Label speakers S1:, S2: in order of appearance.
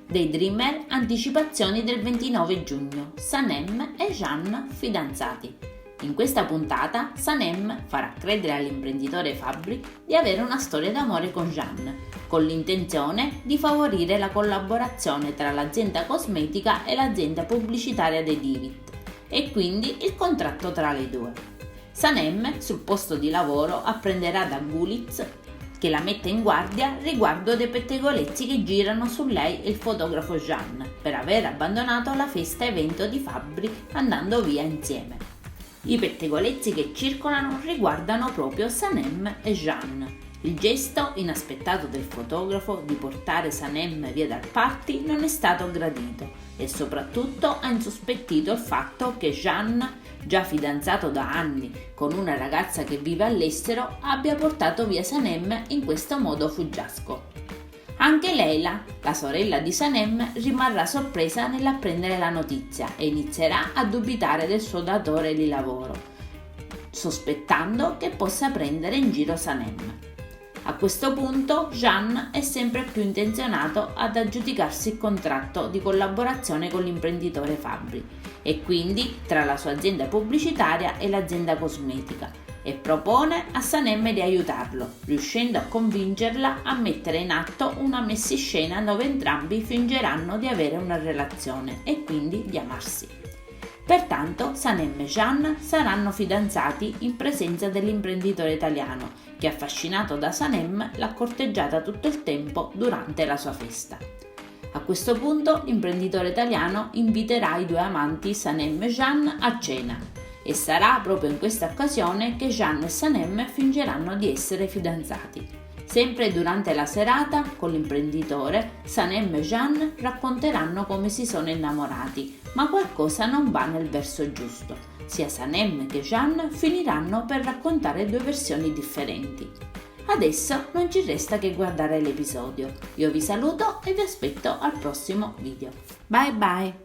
S1: dei Dreamer, anticipazioni del 29 giugno, Sanem e Jeanne fidanzati. In questa puntata Sanem farà credere all'imprenditore Fabri di avere una storia d'amore con Jeanne, con l'intenzione di favorire la collaborazione tra l'azienda cosmetica e l'azienda pubblicitaria dei Divit e quindi il contratto tra le due. Sanem sul posto di lavoro apprenderà da Gulitz che la mette in guardia riguardo dei pettegolezzi che girano su lei e il fotografo Jeanne per aver abbandonato la festa evento di Fabri andando via insieme. I pettegolezzi che circolano riguardano proprio Sanem e Jeanne. Il gesto inaspettato del fotografo di portare Sanem via dal party non è stato gradito e soprattutto ha insospettito il fatto che Jeanne, già fidanzato da anni con una ragazza che vive all'estero, abbia portato via Sanem in questo modo fuggiasco. Anche Leila, la sorella di Sanem, rimarrà sorpresa nell'apprendere la notizia e inizierà a dubitare del suo datore di lavoro, sospettando che possa prendere in giro Sanem. A questo punto Jeanne è sempre più intenzionato ad aggiudicarsi il contratto di collaborazione con l'imprenditore Fabri e quindi tra la sua azienda pubblicitaria e l'azienda cosmetica e propone a Sanem di aiutarlo, riuscendo a convincerla a mettere in atto una messiscena dove entrambi fingeranno di avere una relazione e quindi di amarsi. Pertanto Sanem e Jeanne saranno fidanzati in presenza dell'imprenditore italiano che, affascinato da Sanem, l'ha corteggiata tutto il tempo durante la sua festa. A questo punto l'imprenditore italiano inviterà i due amanti Sanem e Jeanne a cena e sarà proprio in questa occasione che Jeanne e Sanem fingeranno di essere fidanzati. Sempre durante la serata, con l'imprenditore, Sanem e Jeanne racconteranno come si sono innamorati, ma qualcosa non va nel verso giusto. Sia Sanem che Jeanne finiranno per raccontare due versioni differenti. Adesso non ci resta che guardare l'episodio. Io vi saluto e vi aspetto al prossimo video. Bye bye!